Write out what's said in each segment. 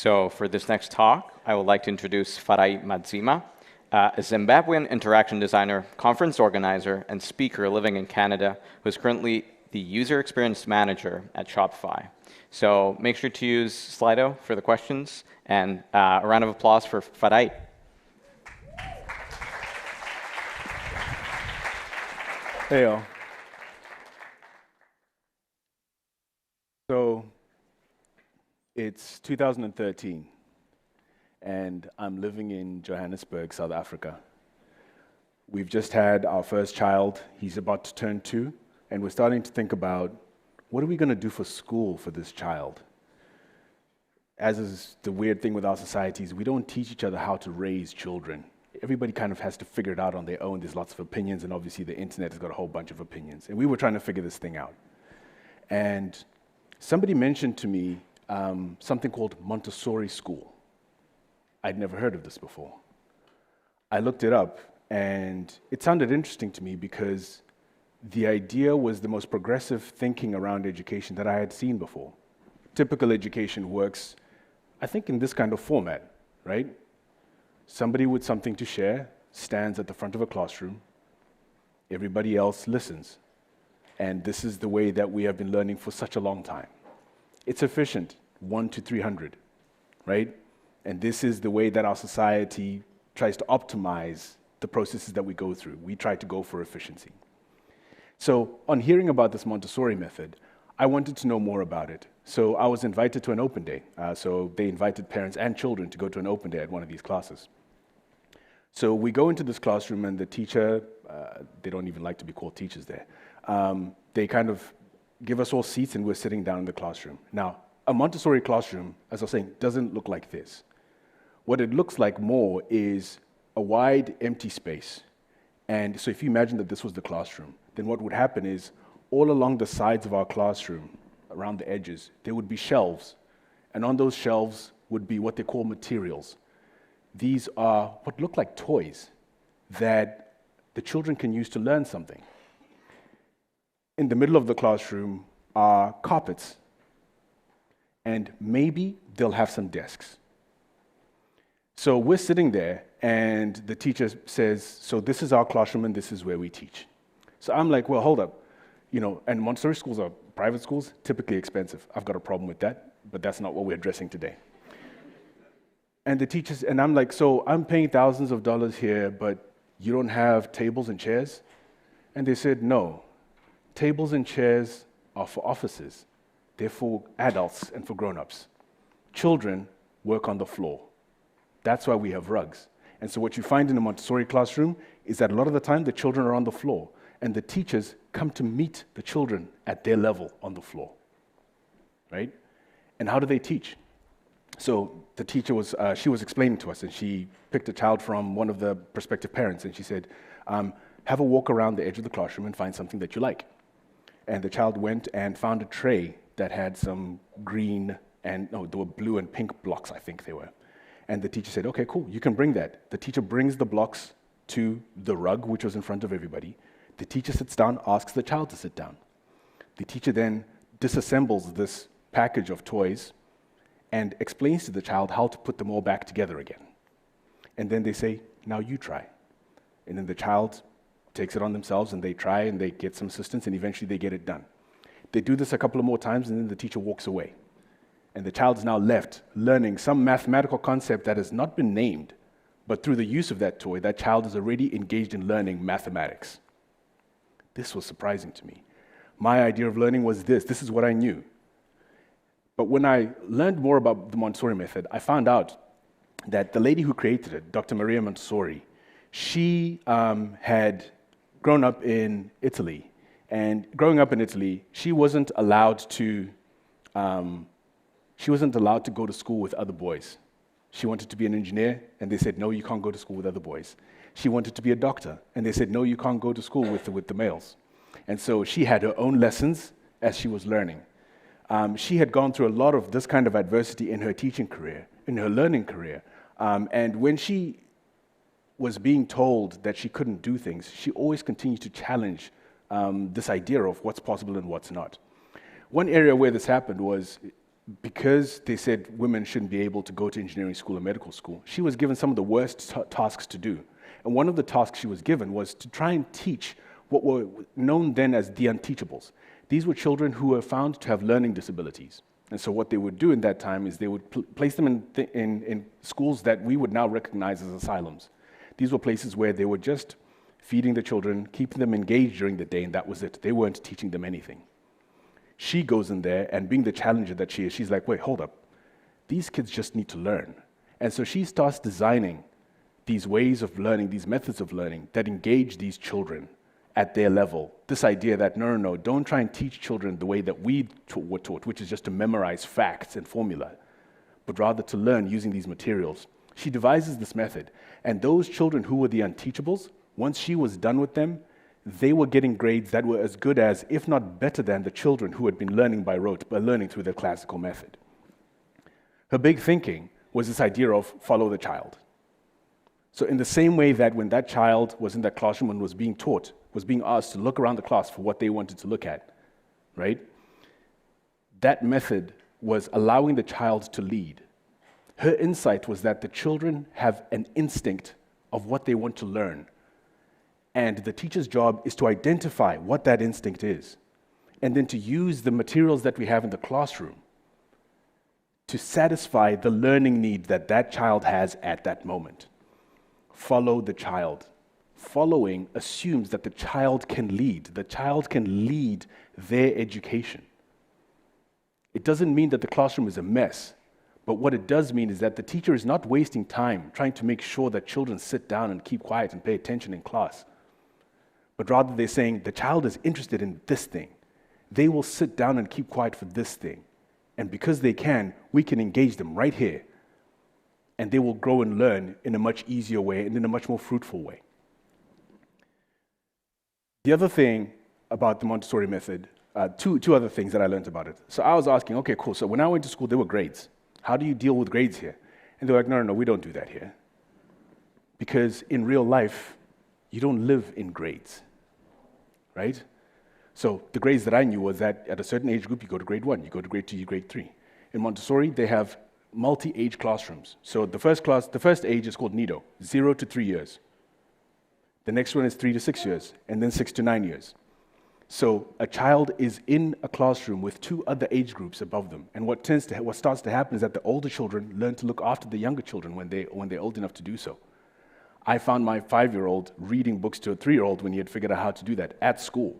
So for this next talk, I would like to introduce Farai Madzima, a Zimbabwean interaction designer, conference organizer, and speaker living in Canada, who is currently the user experience manager at Shopify. So make sure to use Slido for the questions, and a round of applause for Farai. Hey, y'all. So it's 2013, and I'm living in Johannesburg, South Africa. We've just had our first child. He's about to turn 2, and we're starting to think about, what are we going to do for school for this child? As is the weird thing with our societies, we don't teach each other how to raise children. Everybody kind of has to figure it out on their own. There's lots of opinions, and obviously the internet has got a whole bunch of opinions. And we were trying to figure this thing out. And somebody mentioned to me something called Montessori school. I'd never heard of this before. I looked it up, and it sounded interesting to me because the idea was the most progressive thinking around education that I had seen before. Typical education works, I think, in this kind of format, right? Somebody with something to share stands at the front of a classroom. Everybody else listens. And this is the way that we have been learning for such a long time. It's efficient, 1 to 300, right? And this is the way that our society tries to optimize the processes that we go through. We try to go for efficiency. So on hearing about this Montessori method, I wanted to know more about it. So I was invited to an open day. So they invited parents and children to go to an open day at one of these classes. So we go into this classroom, and the teacher, they don't even like to be called teachers there, they kind of give us all seats, and we're sitting down in the classroom. Now, a Montessori classroom, as I was saying, doesn't look like this. What it looks like more is a wide, empty space. And so if you imagine that this was the classroom, then what would happen is all along the sides of our classroom, around the edges, there would be shelves. And on those shelves would be what they call materials. These are what look like toys that the children can use to learn something. In the middle of the classroom are carpets, and maybe they'll have some desks. So we're sitting there, and the teacher says, so this is our classroom, and this is where we teach. So I'm like, well, hold up. And Montessori schools are private schools, typically expensive. I've got a problem with that, but that's not what we're addressing today. And the teachers, and I'm like, so I'm paying thousands of dollars here, but you don't have tables and chairs? And they said, no. Tables and chairs are for offices. They're for adults and for grown-ups. Children work on the floor. That's why we have rugs. And so what you find in a Montessori classroom is that a lot of the time the children are on the floor, and the teachers come to meet the children at their level on the floor, right? And how do they teach? So the teacher she was explaining to us, and she picked a child from one of the prospective parents, and she said, have a walk around the edge of the classroom and find something that you like. And the child went and found a tray that had some green there were blue and pink blocks, I think they were. And the teacher said, okay, cool, you can bring that. The teacher brings the blocks to the rug, which was in front of everybody. The teacher sits down, asks the child to sit down. The teacher then disassembles this package of toys and explains to the child how to put them all back together again. And then they say, now you try. And then the child takes it on themselves, and they try, and they get some assistance, and eventually they get it done. They do this a couple of more times, and then the teacher walks away. And the child is now left learning some mathematical concept that has not been named, but through the use of that toy, that child is already engaged in learning mathematics. This was surprising to me. My idea of learning was this is what I knew. But when I learned more about the Montessori method, I found out that the lady who created it, Dr. Maria Montessori, she had grown up in Italy. And growing up in Italy, she wasn't allowed to go to school with other boys. She wanted to be an engineer, and they said, no, you can't go to school with other boys. She wanted to be a doctor, and they said, no, you can't go to school with the males. And so she had her own lessons as she was learning. She had gone through a lot of this kind of adversity in her teaching career, in her learning career. And when she was being told that she couldn't do things, she always continued to challenge this idea of what's possible and what's not. One area where this happened was because they said women shouldn't be able to go to engineering school or medical school, she was given some of the worst tasks to do. And one of the tasks she was given was to try and teach what were known then as the unteachables. These were children who were found to have learning disabilities. And so what they would do in that time is they would place them in schools that we would now recognize as asylums. These were places where they were just feeding the children, keeping them engaged during the day, and that was it. They weren't teaching them anything. She goes in there, and being the challenger that she is, she's like, wait, hold up. These kids just need to learn. And so she starts designing these ways of learning, these methods of learning that engage these children at their level. This idea that, no, don't try and teach children the way that we were taught, which is just to memorize facts and formula, but rather to learn using these materials. She devises this method, and those children who were the unteachables, once she was done with them, they were getting grades that were as good as, if not better than, the children who had been learning by rote, but learning through the classical method. Her big thinking was this idea of follow the child. So in the same way that when that child was in that classroom and was being taught, was being asked to look around the class for what they wanted to look at, right? That method was allowing the child to lead. Her insight was that the children have an instinct of what they want to learn. And the teacher's job is to identify what that instinct is, and then to use the materials that we have in the classroom to satisfy the learning need that that child has at that moment. Follow the child. Following assumes that the child can lead. The child can lead their education. It doesn't mean that the classroom is a mess, but what it does mean is that the teacher is not wasting time trying to make sure that children sit down and keep quiet and pay attention in class, but rather they're saying the child is interested in this thing. They will sit down and keep quiet for this thing. And because they can, we can engage them right here. And they will grow and learn in a much easier way and in a much more fruitful way. The other thing about the Montessori method, two other things that I learned about it. So I was asking, okay, cool. So when I went to school, there were grades. How do you deal with grades here? And they're like, no, we don't do that here. Because in real life, you don't live in grades, right? So the grades that I knew was that at a certain age group, you go to grade 1, you go to grade 2, you grade 3. In Montessori, they have multi-age classrooms. So the first age is called Nido, 0 to 3 years. The next one is 3 to 6 years, and then 6 to 9 years. So a child is in a classroom with 2 other age groups above them. And what starts to happen is that the older children learn to look after the younger children when they're old enough to do so. I found my 5-year-old reading books to a 3-year-old when he had figured out how to do that at school.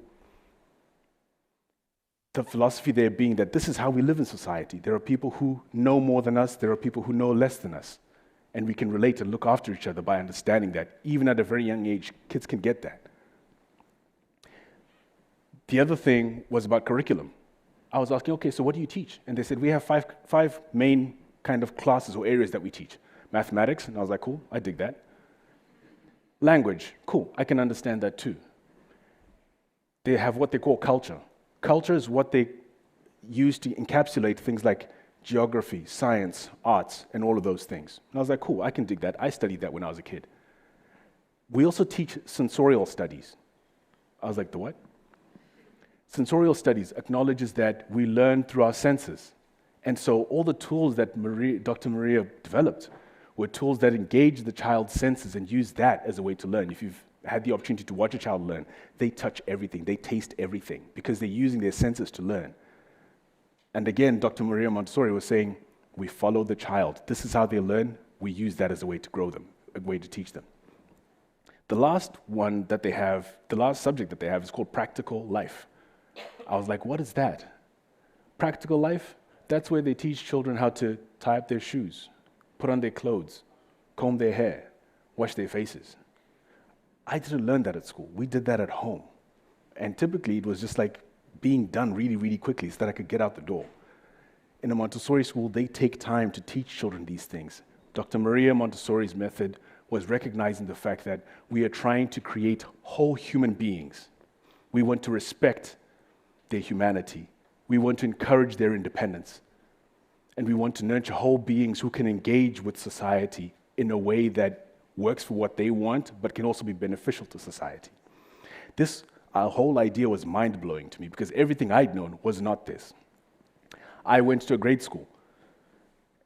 The philosophy there being that this is how we live in society. There are people who know more than us, there are people who know less than us. And we can relate and look after each other by understanding that. Even at a very young age, kids can get that. The other thing was about curriculum. I was asking, okay, so what do you teach? And they said, we have five main kind of classes or areas that we teach. Mathematics, and I was like, cool, I dig that. Language, cool, I can understand that too. They have what they call culture. Culture is what they use to encapsulate things like geography, science, arts, and all of those things. And I was like, cool, I can dig that. I studied that when I was a kid. We also teach sensorial studies. I was like, the what? Sensorial studies acknowledges that we learn through our senses. And so all the tools that Dr. Maria developed were tools that engage the child's senses and use that as a way to learn. If you've had the opportunity to watch a child learn, they touch everything, they taste everything, because they're using their senses to learn. And again, Dr. Maria Montessori was saying, we follow the child. This is how they learn. We use that as a way to grow them, a way to teach them. The last one that they have, the last subject that they have is called practical life. I was like, what is that? Practical life? That's where they teach children how to tie up their shoes, put on their clothes, comb their hair, wash their faces. I didn't learn that at school. We did that at home. And typically it was just like being done really, really quickly so that I could get out the door. In a Montessori school, they take time to teach children these things. Dr. Maria Montessori's method was recognizing the fact that we are trying to create whole human beings. We want to respect their humanity. We want to encourage their independence. And we want to nurture whole beings who can engage with society in a way that works for what they want, but can also be beneficial to society. This whole idea was mind-blowing to me because everything I'd known was not this. I went to a grade school,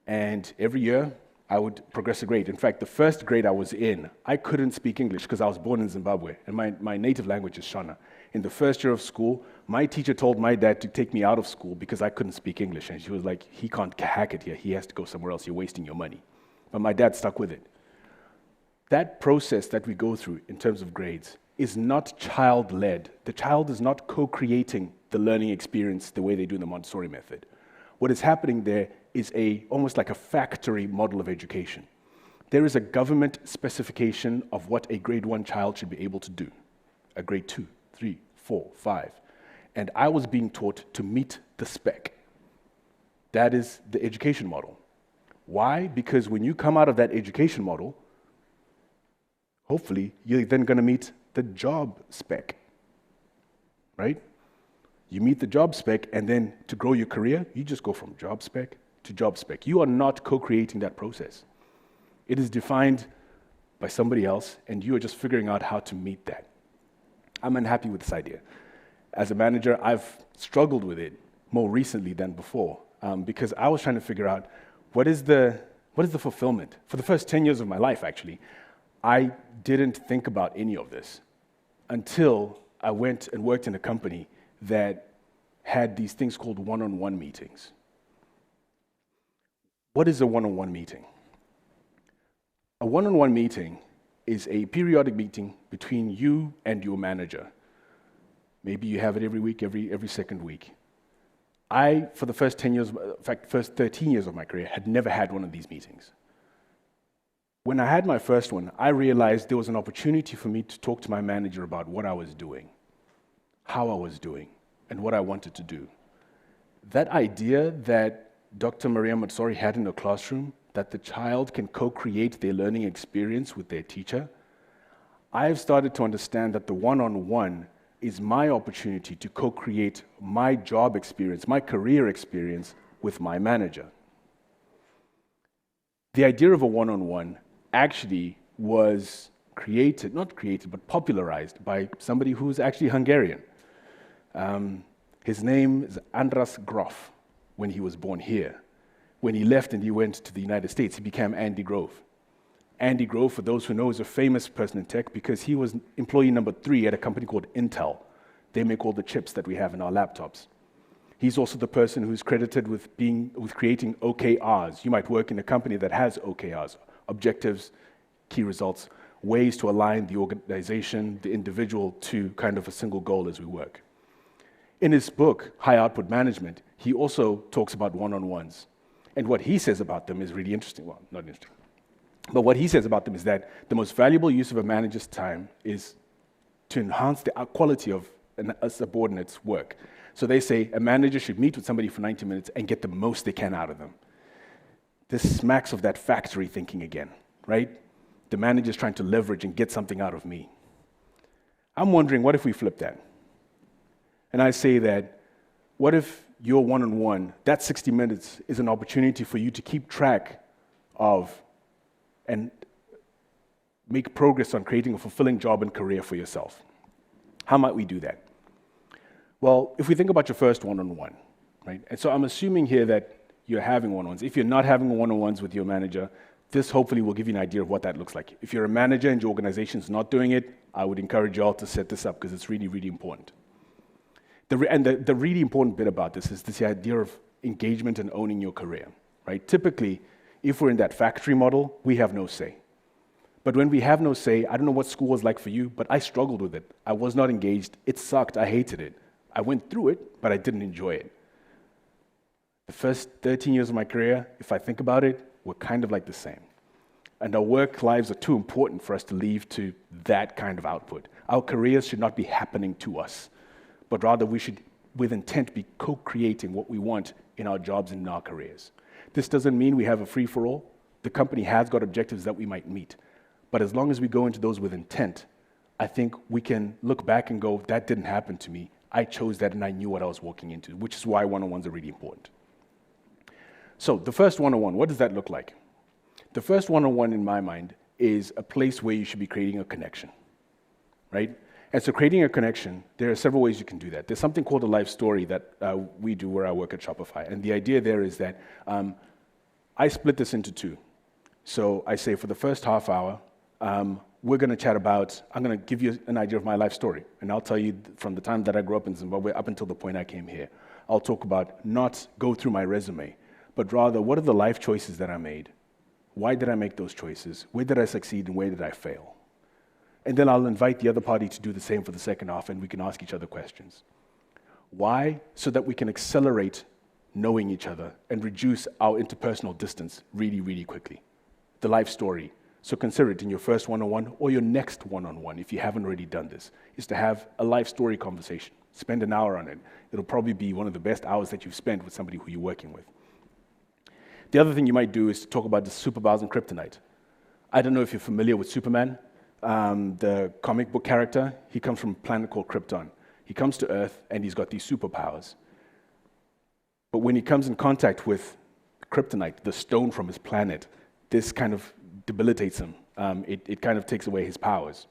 and every year I would progress a grade. In fact, the first grade I was in, I couldn't speak English because I was born in Zimbabwe, and my native language is Shona. In the first year of school, my teacher told my dad to take me out of school because I couldn't speak English, and she was like, he can't hack it here, he has to go somewhere else, you're wasting your money. But my dad stuck with it. That process that we go through in terms of grades is not child-led. The child is not co-creating the learning experience the way they do in the Montessori method. What is happening there is almost like a factory model of education. There is a government specification of what a grade 1 child should be able to do, a grade 2, 3, 4, 5. And I was being taught to meet the spec. That is the education model. Why? Because when you come out of that education model, hopefully you're then going to meet the job spec, right? You meet the job spec, and then to grow your career, you just go from job spec to job spec. You are not co-creating that process. It is defined by somebody else, and you are just figuring out how to meet that. I'm unhappy with this idea. As a manager, I've struggled with it more recently than before, because I was trying to figure out what is the fulfillment. For the first 10 years of my life, actually, I didn't think about any of this until I went and worked in a company that had these things called one-on-one meetings. What is a one-on-one meeting? A one-on-one meeting is a periodic meeting between you and your manager. Maybe you have it every week, every second week. I, for the first 10 years, in fact, first 13 years of my career, had never had one of these meetings. When I had my first one, I realized there was an opportunity for me to talk to my manager about what I was doing, how I was doing, and what I wanted to do. That idea that Dr. Maria Montessori had in the classroom, that the child can co-create their learning experience with their teacher, I've started to understand that the one-on-one is my opportunity to co-create my job experience, my career experience with my manager. The idea of a one-on-one actually was but popularized by somebody who's actually Hungarian. His name is Andras Grof. When he was born here. When he left and he went to the United States, he became Andy Grove. Andy Grove, for those who know, is a famous person in tech because he was employee number 3 at a company called Intel. They make all the chips that we have in our laptops. He's also the person who's credited with creating OKRs. You might work in a company that has OKRs, objectives, key results, ways to align the organization, the individual to kind of a single goal as we work. In his book, High Output Management, he also talks about one-on-ones. And what he says about them is really interesting. Well, not interesting. But what he says about them is that the most valuable use of a manager's time is to enhance the quality of a subordinate's work. So they say a manager should meet with somebody for 90 minutes and get the most they can out of them. This smacks of that factory thinking again, right? The manager's trying to leverage and get something out of me. I'm wondering, what if we flip that? And I say that, what if your one-on-one, that 60 minutes, is an opportunity for you to keep track of and make progress on creating a fulfilling job and career for yourself? How might we do that? Well, if we think about your first one-on-one, right? And so I'm assuming here that you're having one-on-ones. If you're not having one-on-ones with your manager, this hopefully will give you an idea of what that looks like. If you're a manager and your organization is not doing it, I would encourage you all to set this up because it's really, really important. The really important bit about this is this idea of engagement and owning your career, right? Typically, if we're in that factory model, we have no say. But when we have no say, I don't know what school was like for you, but I struggled with it. I was not engaged. It sucked. I hated it. I went through it, but I didn't enjoy it. The first 13 years of my career, if I think about it, were kind of like the same. And our work lives are too important for us to leave to that kind of output. Our careers should not be happening to us, but rather we should, with intent, be co-creating what we want in our jobs and in our careers. This doesn't mean we have a free-for-all. The company has got objectives that we might meet. But as long as we go into those with intent, I think we can look back and go, that didn't happen to me. I chose that and I knew what I was walking into, which is why one-on-ones are really important. So the first one-on-one, what does that look like? The first one-on-one in my mind is a place where you should be creating a connection, right? And so creating a connection, there are several ways you can do that. There's something called a life story that we do where I work at Shopify. And the idea there is that I split this into two. So I say for the first half hour, we're going to chat about, I'm going to give you an idea of my life story. And I'll tell you from the time that I grew up in Zimbabwe up until the point I came here. I'll talk about not go through my resume, but rather what are the life choices that I made? Why did I make those choices? Where did I succeed and where did I fail? And then I'll invite the other party to do the same for the second half, and we can ask each other questions. Why? So that we can accelerate knowing each other and reduce our interpersonal distance really, really quickly. The life story. So consider it in your first one-on-one or your next one-on-one, if you haven't already done this, is to have a life story conversation. Spend an hour on it. It'll probably be one of the best hours that you've spent with somebody who you're working with. The other thing you might do is to talk about the superpowers and kryptonite. I don't know if you're familiar with Superman. The comic book character, he comes from a planet called Krypton. He comes to Earth, and he's got these superpowers. But when he comes in contact with kryptonite, the stone from his planet, this kind of debilitates him. It kind of takes away his powers.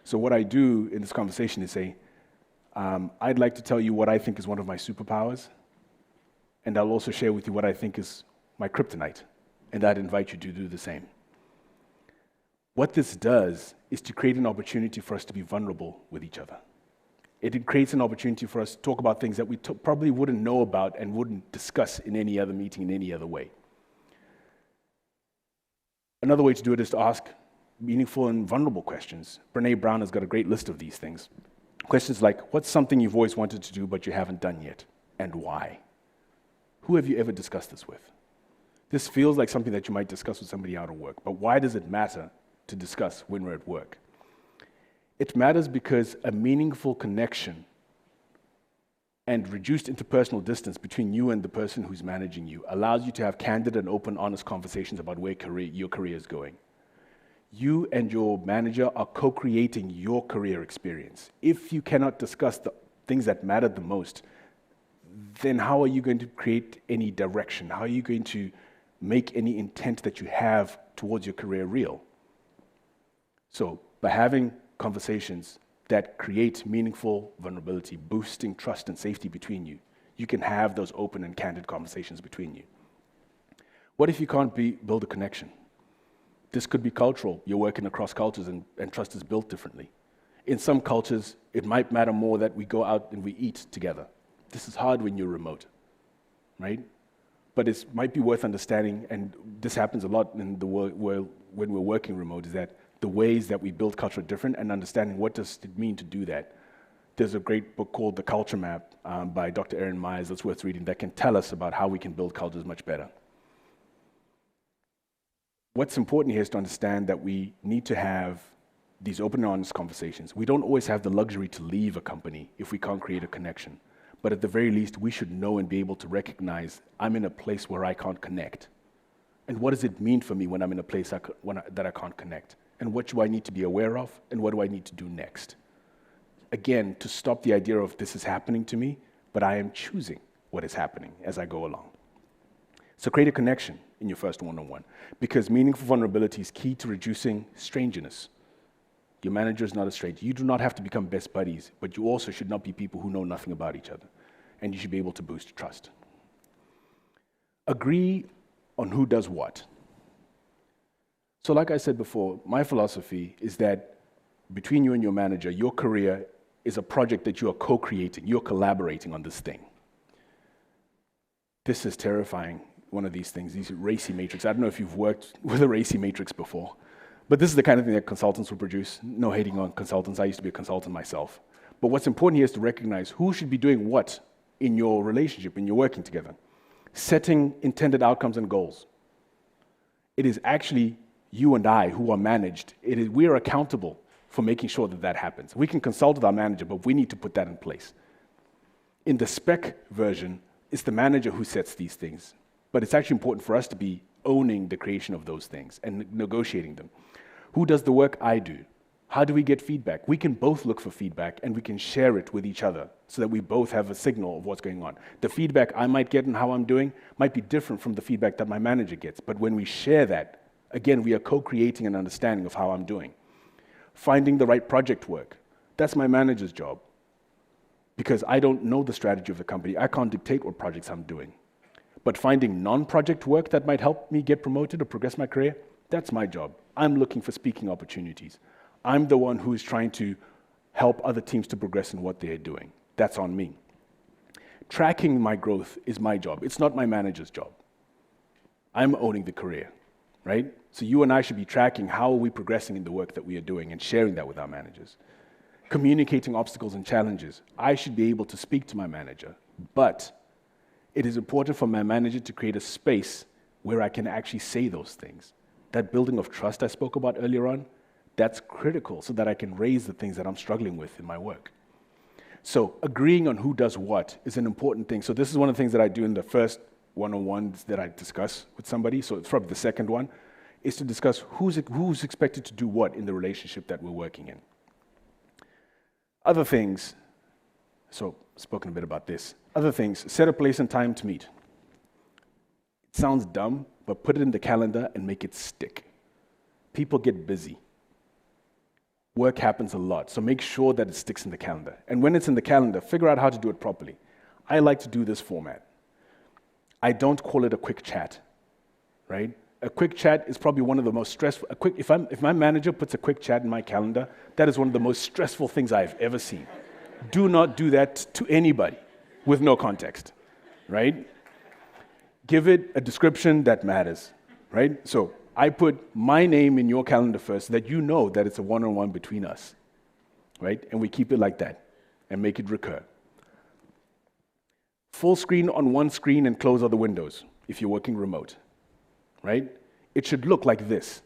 So what I do in this conversation is say, I'd like to tell you what I think is one of my superpowers, and I'll also share with you what I think is my kryptonite, and I'd invite you to do the same. What this does is to create an opportunity for us to be vulnerable with each other. It creates an opportunity for us to talk about things that we probably wouldn't know about and wouldn't discuss in any other meeting in any other way. Another way to do it is to ask meaningful and vulnerable questions. Brené Brown has got a great list of these things. Questions like, what's something you've always wanted to do but you haven't done yet, and why? Who have you ever discussed this with? This feels like something that you might discuss with somebody out of work, but why does it matter to discuss when we're at work? It matters because a meaningful connection and reduced interpersonal distance between you and the person who's managing you allows you to have candid and open, honest conversations about where your career is going. You and your manager are co-creating your career experience. If you cannot discuss the things that matter the most, then how are you going to create any direction? How are you going to make any intent that you have towards your career real? So by having conversations that create meaningful vulnerability, boosting trust and safety between you, you can have those open and candid conversations between you. What if you can't build a connection? This could be cultural. You're working across cultures and trust is built differently. In some cultures, it might matter more that we go out and we eat together. This is hard when you're remote, right? But it might be worth understanding, and this happens a lot in the world when we're working remote, is that the ways that we build culture are different, and understanding what does it mean to do that. There's a great book called The Culture Map by Dr. Erin Myers that's worth reading that can tell us about how we can build cultures much better. What's important here is to understand that we need to have these open and honest conversations. We don't always have the luxury to leave a company if we can't create a connection. But at the very least, we should know and be able to recognize I'm in a place where I can't connect. And what does it mean for me when I'm in a place that I can't connect? And what do I need to be aware of? And what do I need to do next? Again, to stop the idea of this is happening to me, but I am choosing what is happening as I go along. So create a connection in your first one-on-one, because meaningful vulnerability is key to reducing strangeness. Your manager is not a stranger. You do not have to become best buddies, but you also should not be people who know nothing about each other, and you should be able to boost trust. Agree on who does what. So like I said before, my philosophy is that between you and your manager, your career is a project that you are co-creating. You're collaborating on this thing. This is terrifying, one of these things, these racy matrix. I don't know if you've worked with a racy matrix before, but this is the kind of thing that consultants will produce. No hating on consultants. I used to be a consultant myself. But what's important here is to recognize who should be doing what in your relationship, when you're working together. Setting intended outcomes and goals. It is actually you and I who are managed. We are accountable for making sure that that happens. We can consult with our manager, but we need to put that in place. In the spec version, it's the manager who sets these things. But it's actually important for us to be owning the creation of those things and negotiating them. Who does the work? I do. How do we get feedback? We can both look for feedback and we can share it with each other so that we both have a signal of what's going on. The feedback I might get and how I'm doing might be different from the feedback that my manager gets. But when we share that, again, we are co-creating an understanding of how I'm doing. Finding the right project work. That's my manager's job, because I don't know the strategy of the company. I can't dictate what projects I'm doing. But finding non-project work that might help me get promoted or progress my career, that's my job. I'm looking for speaking opportunities. I'm the one who is trying to help other teams to progress in what they're doing. That's on me. Tracking my growth is my job. It's not my manager's job. I'm owning the career, right? So you and I should be tracking how are we progressing in the work that we are doing and sharing that with our managers. Communicating obstacles and challenges. I should be able to speak to my manager, but it is important for my manager to create a space where I can actually say those things. That building of trust I spoke about earlier on, that's critical so that I can raise the things that I'm struggling with in my work. So agreeing on who does what is an important thing. So this is one of the things that I do in the first one-on-ones that I discuss with somebody. So it's probably the second one, is to discuss who's expected to do what in the relationship that we're working in. Other things, so spoken a bit about this. Other things, set a place and time to meet. It sounds dumb, but put it in the calendar and make it stick. People get busy. Work happens a lot, so make sure that it sticks in the calendar. And when it's in the calendar, figure out how to do it properly. I like to do this format. I don't call it a quick chat, right? A quick chat is probably one of the most stressful. If my manager puts a quick chat in my calendar, that is one of the most stressful things I've ever seen. Do not do that to anybody with no context, right? Give it a description that matters, right? So I put my name in your calendar first so that you know that it's a one-on-one between us, right? And we keep it like that and make it recur. Full screen on one screen and close other windows if you're working remote, right? It should look like this.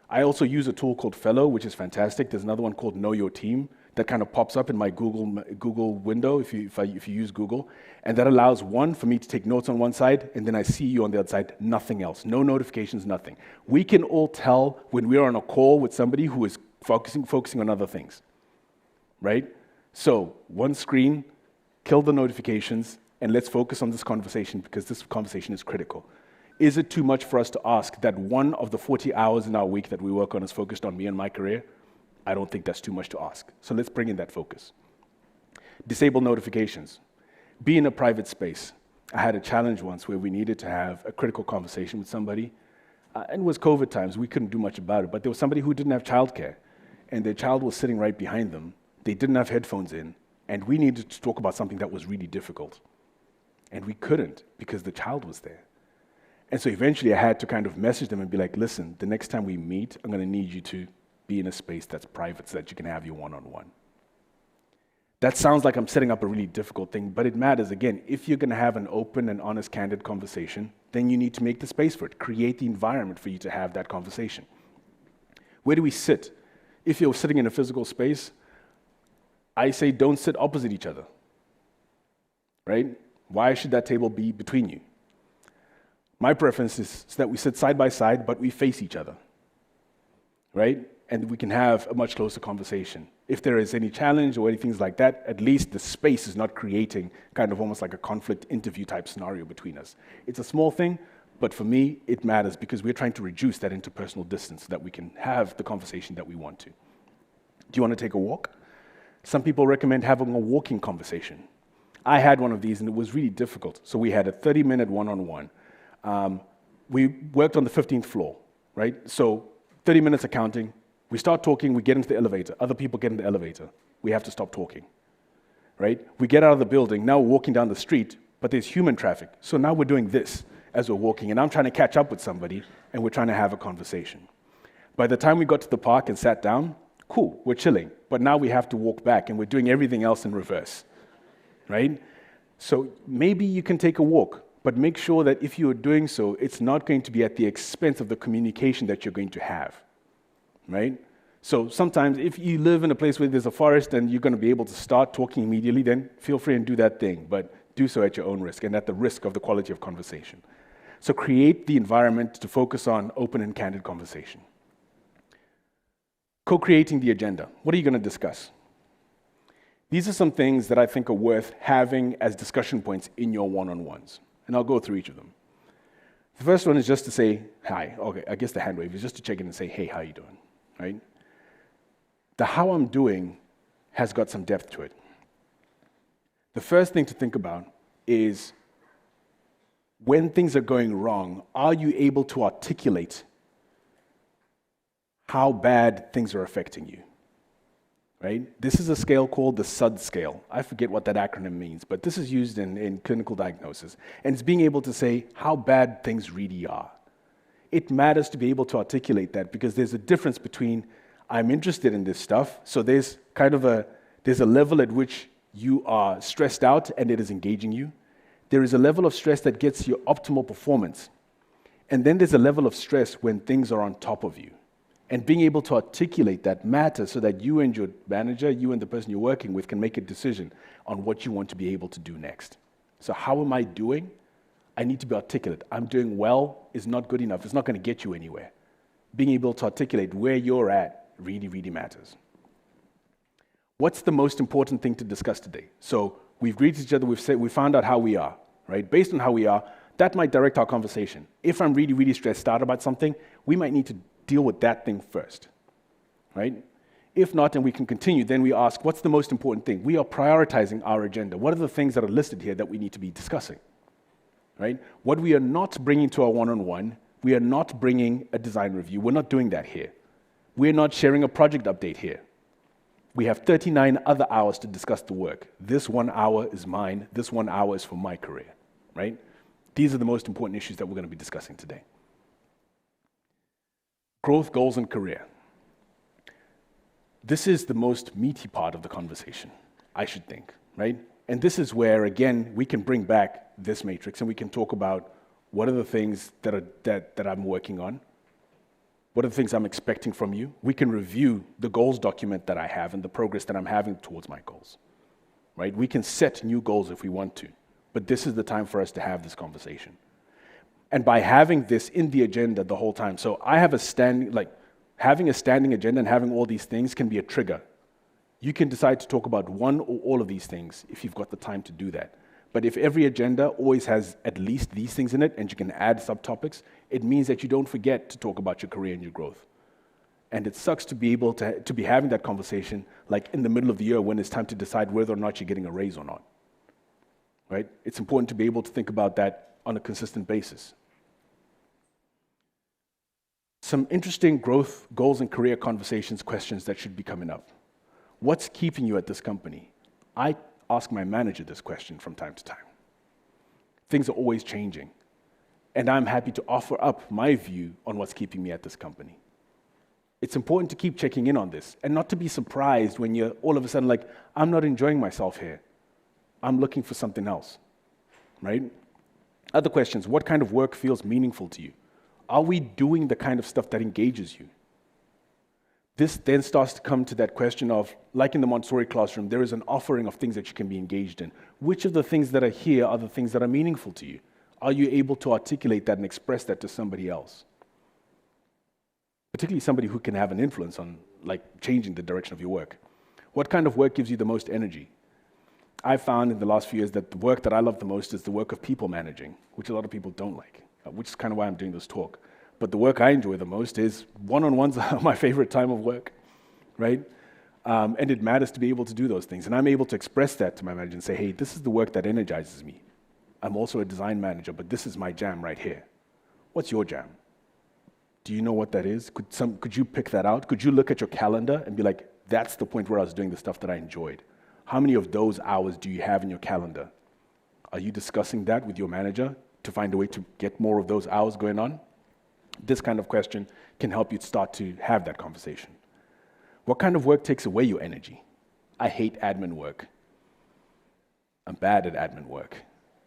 I also use a tool called Fellow, which is fantastic. There's another one called Know Your Team that kind of pops up in my Google window if you use Google. And that allows for me to take notes on one side, and then I see you on the other side, nothing else. No notifications, nothing. We can all tell when we're on a call with somebody who is focusing on other things, right? So one screen, kill the notifications, and let's focus on this conversation because this conversation is critical. Is it too much for us to ask that one of the 40 hours in our week that we work on is focused on me and my career? I don't think that's too much to ask. So let's bring in that focus. Disable notifications. Be in a private space. I had a challenge once where we needed to have a critical conversation with somebody. And it was COVID times. We couldn't do much about it. But there was somebody who didn't have childcare. And their child was sitting right behind them. They didn't have headphones in. And we needed to talk about something that was really difficult. And we couldn't because the child was there. And so eventually I had to kind of message them and be like, listen, the next time we meet, I'm going to need you to be in a space that's private so that you can have your one-on-one. That sounds like I'm setting up a really difficult thing, but it matters. Again, if you're going to have an open and honest, candid conversation, then you need to make the space for it. Create the environment for you to have that conversation. Where do we sit? If you're sitting in a physical space, I say don't sit opposite each other, right? Why should that table be between you? My preference is that we sit side by side, but we face each other, right? And we can have a much closer conversation. If there is any challenge or anything like that, at least the space is not creating kind of almost like a conflict interview type scenario between us. It's a small thing, but for me, it matters because we're trying to reduce that interpersonal distance so that we can have the conversation that we want to. Do you want to take a walk? Some people recommend having a walking conversation. I had one of these and it was really difficult. So we had a 30-minute one-on-one. We worked on the 15th floor, right? So 30 minutes accounting. We start talking, we get into the elevator. Other people get in the elevator. We have to stop talking, right? We get out of the building. Now we're walking down the street, but there's human traffic. So now we're doing this as we're walking, and I'm trying to catch up with somebody, and we're trying to have a conversation. By the time we got to the park and sat down, cool, we're chilling. But now we have to walk back, and we're doing everything else in reverse, right? So maybe you can take a walk, but make sure that if you're doing so, it's not going to be at the expense of the communication that you're going to have. Right? So sometimes if you live in a place where there's a forest and you're going to be able to start talking immediately, then feel free and do that thing, but do so at your own risk and at the risk of the quality of conversation. So create the environment to focus on open and candid conversation. Co-creating the agenda. What are you going to discuss? These are some things that I think are worth having as discussion points in your one-on-ones, and I'll go through each of them. The first one is just to say hi. Okay, I guess the hand wave is just to check in and say, hey, how are you doing? Right? The how I'm doing has got some depth to it. The first thing to think about is when things are going wrong, are you able to articulate how bad things are affecting you? Right? This is a scale called the SUD scale. I forget what that acronym means, but this is used in clinical diagnosis. And it's being able to say how bad things really are. It matters to be able to articulate that because there's a difference between I'm interested in this stuff, so there's a level at which you are stressed out and it is engaging you. There is a level of stress that gets you optimal performance. And then there's a level of stress when things are on top of you. And being able to articulate that matters so that you and your manager, you and the person you're working with can make a decision on what you want to be able to do next. So how am I doing? I need to be articulate. I'm doing well is not good enough. It's not going to get you anywhere. Being able to articulate where you're at really, really matters. What's the most important thing to discuss today? So we've greeted each other, we found out how we are, right? Based on how we are, that might direct our conversation. If I'm really, really stressed out about something, we might need to deal with that thing first, right? If not, and we can continue, then we ask, what's the most important thing? We are prioritizing our agenda. What are the things that are listed here that we need to be discussing, right? What we are not bringing to our one-on-one, we are not bringing a design review. We're not doing that here. We're not sharing a project update here. We have 39 other hours to discuss the work. This 1 hour is mine. This 1 hour is for my career, right? These are the most important issues that we're going to be discussing today. Growth, goals, and career. This is the most meaty part of the conversation, I should think, right? And this is where, again, we can bring back this matrix and we can talk about what are the things that I'm working on, what are the things I'm expecting from you. We can review the goals document that I have and the progress that I'm having towards my goals, right? We can set new goals if we want to, but this is the time for us to have this conversation. And by having this in the agenda the whole time, so I have having a standing agenda and having all these things can be a trigger. You can decide to talk about one or all of these things if you've got the time to do that. But if every agenda always has at least these things in it and you can add subtopics, it means that you don't forget to talk about your career and your growth. And it sucks to be able to be having that conversation like in the middle of the year when it's time to decide whether or not you're getting a raise or not, right? It's important to be able to think about that on a consistent basis. Some interesting growth, goals, and career conversations, questions that should be coming up. What's keeping you at this company? I ask my manager this question from time to time. Things are always changing, and I'm happy to offer up my view on what's keeping me at this company. It's important to keep checking in on this and not to be surprised when you're all of a sudden like, I'm not enjoying myself here. I'm looking for something else, right? Other questions, what kind of work feels meaningful to you? Are we doing the kind of stuff that engages you? This then starts to come to that question of, like in the Montessori classroom, there is an offering of things that you can be engaged in. Which of the things that are here are the things that are meaningful to you? Are you able to articulate that and express that to somebody else? Particularly somebody who can have an influence on like changing the direction of your work. What kind of work gives you the most energy? I've found in the last few years that the work that I love the most is the work of people managing, which a lot of people don't like, which is kind of why I'm doing this talk. But the work I enjoy the most is one-on-ones are my favorite time of work, right? And it matters to be able to do those things. And I'm able to express that to my manager and say, hey, this is the work that energizes me. I'm also a design manager, but this is my jam right here. What's your jam? Do you know what that is? Could you pick that out? Could you look at your calendar and be like, that's the point where I was doing the stuff that I enjoyed? How many of those hours do you have in your calendar? Are you discussing that with your manager to find a way to get more of those hours going on? This kind of question can help you start to have that conversation. What kind of work takes away your energy? I hate admin work. I'm bad at admin work.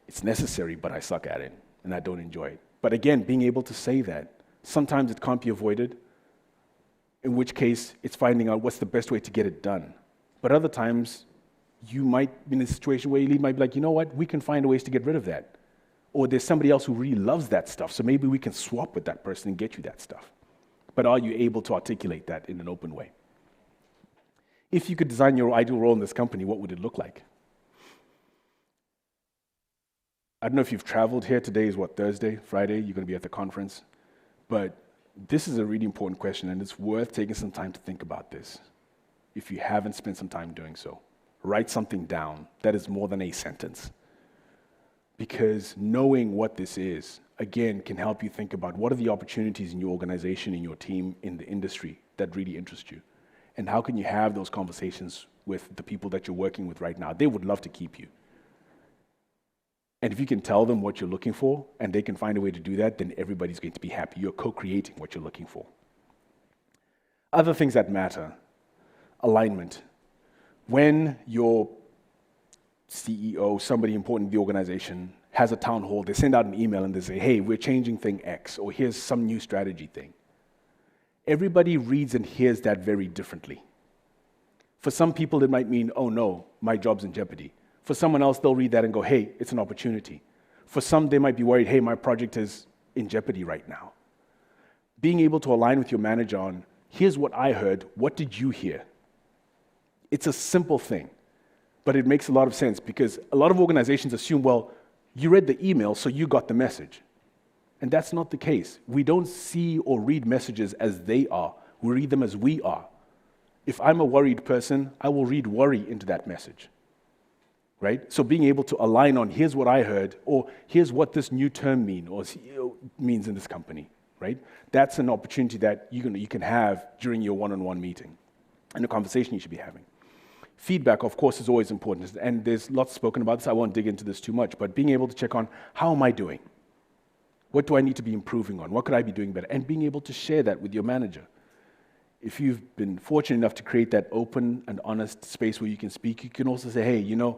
It's necessary, but I suck at it, and I don't enjoy it. But again, being able to say that, sometimes it can't be avoided, in which case it's finding out what's the best way to get it done. But other times, you might be in a situation where your lead might be like, you know what, we can find ways to get rid of that. Or there's somebody else who really loves that stuff, so maybe we can swap with that person and get you that stuff. But are you able to articulate that in an open way? If you could design your ideal role in this company, what would it look like? I don't know if you've traveled here. Today is what, Thursday, Friday? You're going to be at the conference. But this is a really important question, and it's worth taking some time to think about this. if you haven't spent some time doing so. Write something down that is more than a sentence. Because knowing what this is, again, can help you think about what are the opportunities in your organization, in your team, in the industry that really interest you. And how can you have those conversations with the people that you're working with right now? They would love to keep you. And if you can tell them what you're looking for and they can find a way to do that, then everybody's going to be happy. You're co-creating what you're looking for. Other things that matter, alignment. When your CEO, somebody important in the organization, has a town hall, they send out an email and they say, hey, we're changing thing X, or here's some new strategy thing. Everybody reads and hears that very differently. For some people, it might mean, oh no, my job's in jeopardy. For someone else, they'll read that and go, hey, it's an opportunity. For some, they might be worried, hey, my project is in jeopardy right now. Being able to align with your manager on, here's what I heard, what did you hear? It's a simple thing, but it makes a lot of sense because a lot of organizations assume, well, you read the email, so you got the message. And that's not the case. We don't see or read messages as they are. We read them as we are. If I'm a worried person, I will read worry into that message. Right? So being able to align on here's what I heard, or here's what this new term means in this company, right? That's an opportunity that you can have during your one-on-one meeting and a conversation you should be having. Feedback, of course, is always important, and there's lots spoken about this. I won't dig into this too much, but being able to check on how am I doing? What do I need to be improving on? What could I be doing better? And being able to share that with your manager. If you've been fortunate enough to create that open and honest space where you can speak, you can also say, hey,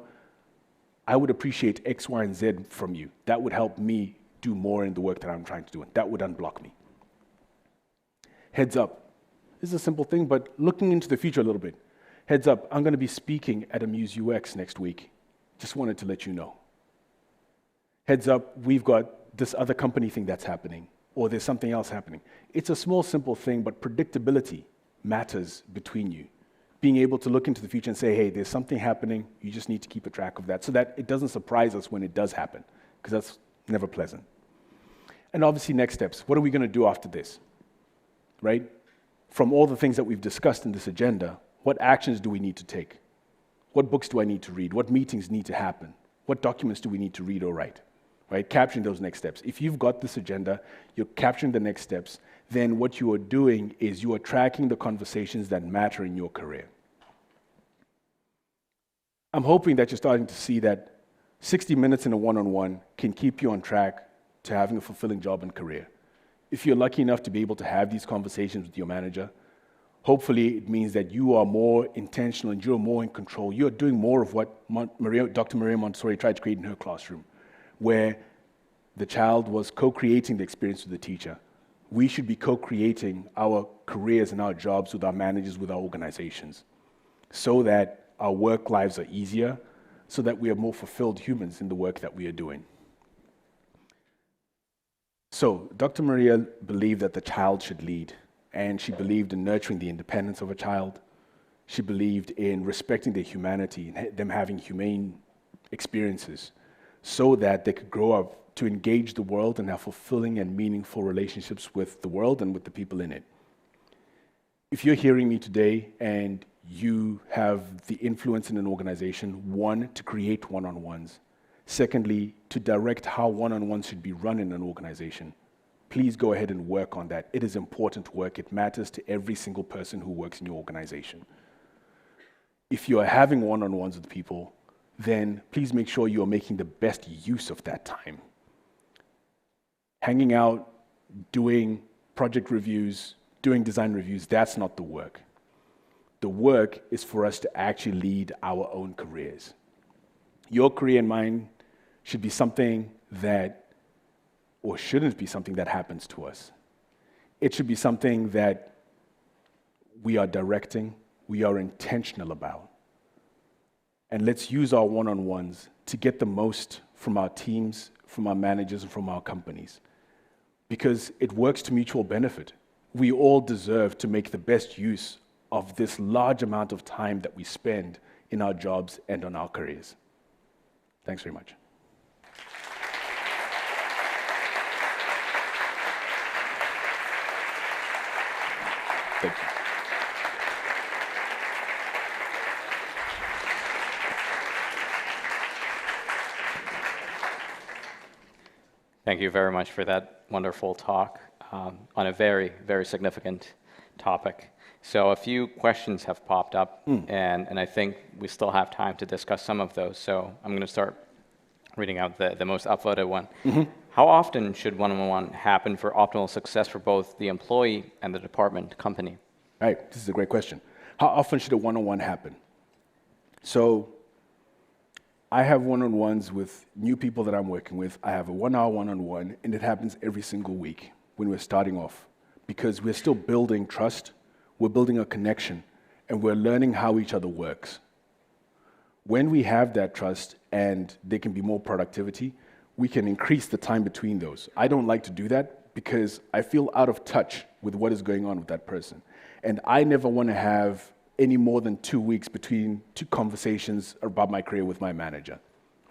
I would appreciate X, Y, and Z from you. That would help me do more in the work that I'm trying to do, and that would unblock me. Heads up. This is a simple thing, but looking into the future a little bit. Heads up, I'm going to be speaking at Amuse UX next week. Just wanted to let you know. Heads up, we've got this other company thing that's happening, or there's something else happening. It's a small, simple thing, but predictability matters between you. Being able to look into the future and say, hey, there's something happening, you just need to keep a track of that so that it doesn't surprise us when it does happen, because that's never pleasant. And obviously, next steps. What are we going to do after this? Right? From all the things that we've discussed in this agenda, what actions do we need to take? What books do I need to read? What meetings need to happen? What documents do we need to read or write? Right? Capturing those next steps. If you've got this agenda, you're capturing the next steps, then what you are doing is you are tracking the conversations that matter in your career. I'm hoping that you're starting to see that 60 minutes in a one-on-one can keep you on track to having a fulfilling job and career. If you're lucky enough to be able to have these conversations with your manager, hopefully it means that you are more intentional and you're more in control. You're doing more of what Dr. Maria Montessori tried to create in her classroom, where the child was co-creating the experience with the teacher. We should be co-creating our careers and our jobs with our managers, with our organizations, so that our work lives are easier, so that we are more fulfilled humans in the work that we are doing. So, Dr. Maria believed that the child should lead, and she believed in nurturing the independence of a child. She believed in respecting their humanity and them having humane experiences so that they could grow up to engage the world and have fulfilling and meaningful relationships with the world and with the people in it. If you're hearing me today and you have the influence in an organization, one, to create one-on-ones. Secondly, to direct how one-on-ones should be run in an organization. Please go ahead and work on that. It is important work. It matters to every single person who works in your organization. If you are having one-on-ones with people, then please make sure you are making the best use of that time. Hanging out, doing project reviews, doing design reviews, that's not the work. The work is for us to actually lead our own careers. Your career and mine should be something that, or shouldn't be something that happens to us. It should be something that we are directing, we are intentional about. And let's use our one-on-ones to get the most from our teams, from our managers, and from our companies. Because it works to mutual benefit. We all deserve to make the best use of this large amount of time that we spend in our jobs and on our careers. Thanks very much. Thank you. Thank you very much for that wonderful talk on a very, very significant topic. So a few questions have popped up, and I think we still have time to discuss some of those. So I'm going to start reading out the most upvoted one. How often should one-on-one happen for optimal success for both the employee and the department company? Right, this is a great question. How often should a one-on-one happen? So I have one-on-ones with new people that I'm working with. I have a 1-hour one-on-one, and it happens every single week when we're starting off, because we're still building trust, we're building a connection, and we're learning how each other works. When we have that trust and there can be more productivity, we can increase the time between those. I don't like to do that because I feel out of touch with what is going on with that person. And I never want to have any more than 2 weeks between two conversations about my career with my manager,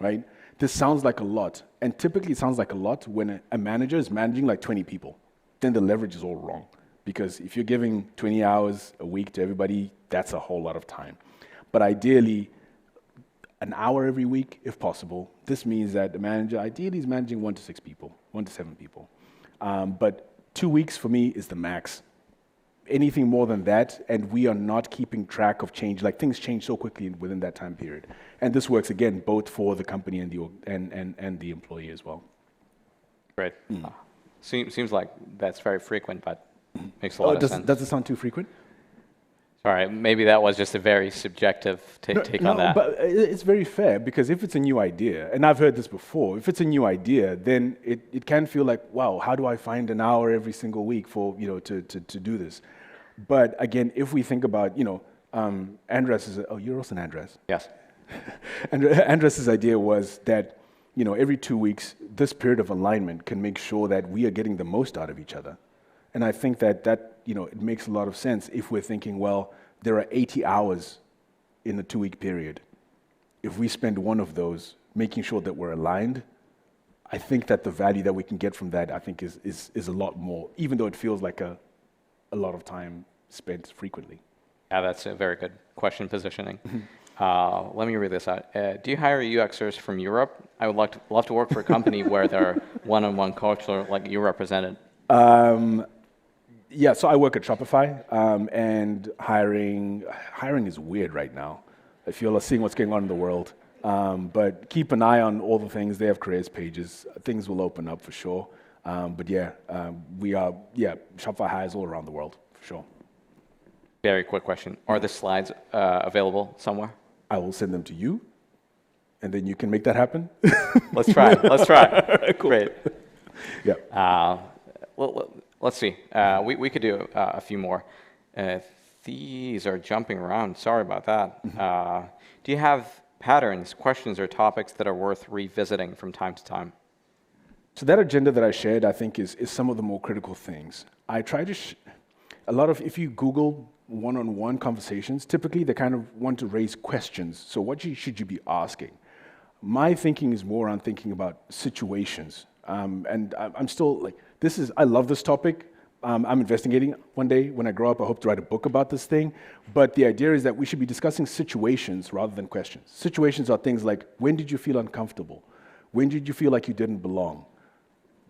right? This sounds like a lot, and typically it sounds like a lot when a manager is managing like 20 people. Then the leverage is all wrong, because if you're giving 20 hours a week to everybody, that's a whole lot of time. But ideally, an hour every week, if possible. This means that the manager ideally is managing 1 to 6 people, 1 to 7 people. But 2 weeks for me is the max. Anything more than that, and we are not keeping track of change. Like, things change so quickly within that time period. And this works, again, both for the company and the employee as well. Great. Seems like that's very frequent, but makes a lot of sense. Does it sound too frequent? Sorry, maybe that was just a very subjective take on that. But it's very fair, because if it's a new idea, and I've heard this before, if it's a new idea, then it can feel like, wow, how do I find an hour every single week for, to do this? But again, if we think about, Andres is, you're also an Andres. Yes. And Andres's idea was that, every 2 weeks, this period of alignment can make sure that we are getting the most out of each other. And I think that it makes a lot of sense if we're thinking, well, there are 80 hours in a 2-week period. If we spend one of those making sure that we're aligned, I think that the value that we can get from that, I think, is a lot more, even though it feels like a lot of time spent frequently. Yeah, that's a very good question positioning. Let me read this out. Do you hire UXers from Europe? I would love to work for a company where there are one-on-one culture like you represented. Yeah, so I work at Shopify, and hiring is weird right now. If you're seeing what's going on in the world. But keep an eye on all the things. They have careers pages. Things will open up for sure. But Shopify hires all around the world, for sure. Very quick question. Are the slides available somewhere? I will send them to you, and then you can make that happen. Let's try. Cool. Great. Yeah. Well, let's see. We could do a few more. These are jumping around. Sorry about that. Do you have patterns, questions, or topics that are worth revisiting from time to time? So that agenda that I shared, I think, is some of the more critical things. I try to if you Google one-on-one conversations, typically they kind of want to raise questions. So what should you be asking? My thinking is more on thinking about situations. And I'm still like, I love this topic. I'm investigating. One day when I grow up, I hope to write a book about this thing. But the idea is that we should be discussing situations rather than questions. Situations are things like, when did you feel uncomfortable? When did you feel like you didn't belong?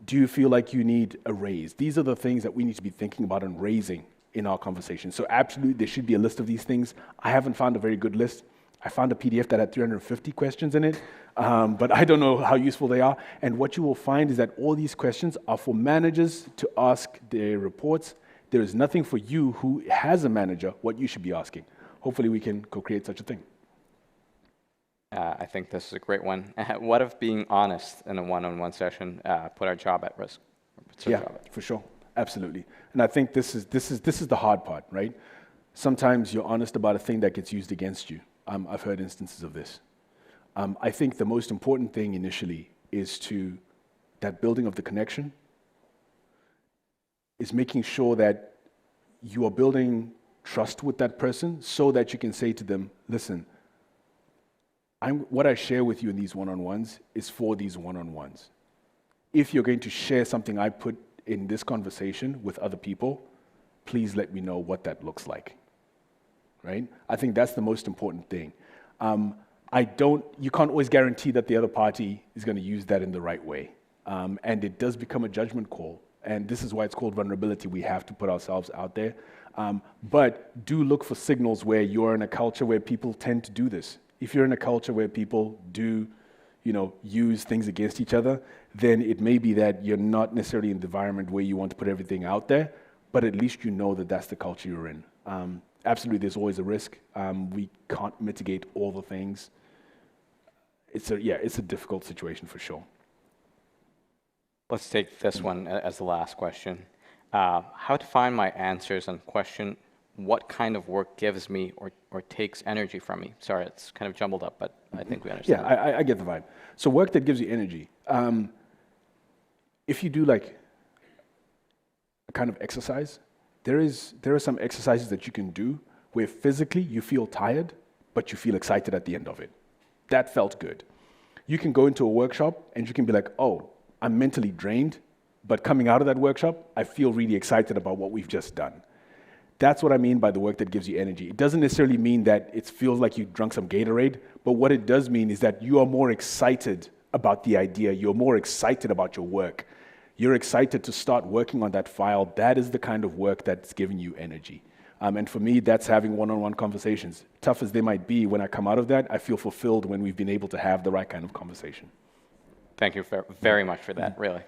Do you feel like you need a raise? These are the things that we need to be thinking about and raising in our conversation. So absolutely, there should be a list of these things. I haven't found a very good list. I found a PDF that had 350 questions in it, but I don't know how useful they are. And what you will find is that all these questions are for managers to ask their reports. There is nothing for you who has a manager what you should be asking. Hopefully we can co-create such a thing. I think this is a great one. What if being honest in a one-on-one session put our job at risk? For sure. Absolutely. And I think this is the hard part, right? Sometimes you're honest about a thing that gets used against you. I've heard instances of this. I think the most important thing initially is that building of the connection is making sure that you are building trust with that person so that you can say to them, listen, what I share with you in these one-on-ones is for these one-on-ones. If you're going to share something I put in this conversation with other people, please let me know what that looks like. Right? I think that's the most important thing. You can't always guarantee that the other party is going to use that in the right way. And it does become a judgment call. And this is why it's called vulnerability. We have to put ourselves out there. But do look for signals where you're in a culture where people tend to do this. If you're in a culture where people do, use things against each other, then it may be that you're not necessarily in the environment where you want to put everything out there, but at least you know that that's the culture you're in. Absolutely, there's always a risk. We can't mitigate all the things. It's a difficult situation for sure. Let's take this one as the last question. How to find my answers and question what kind of work gives me or takes energy from me. Sorry, it's kind of jumbled up, but I think we understand. Yeah, I get the vibe. So work that gives you energy. If you do like a kind of exercise, there are some exercises that you can do where physically you feel tired, but you feel excited at the end of it. That felt good. You can go into a workshop and you can be like, oh, I'm mentally drained, but coming out of that workshop, I feel really excited about what we've just done. That's what I mean by the work that gives you energy. It doesn't necessarily mean that it feels like you drunk some Gatorade, but what it does mean is that you are more excited about the idea. You're more excited about your work. You're excited to start working on that file. That is the kind of work that's giving you energy. And for me, that's having one-on-one conversations. Tough as they might be, when I come out of that, I feel fulfilled when we've been able to have the right kind of conversation. Thank you very much for that, really.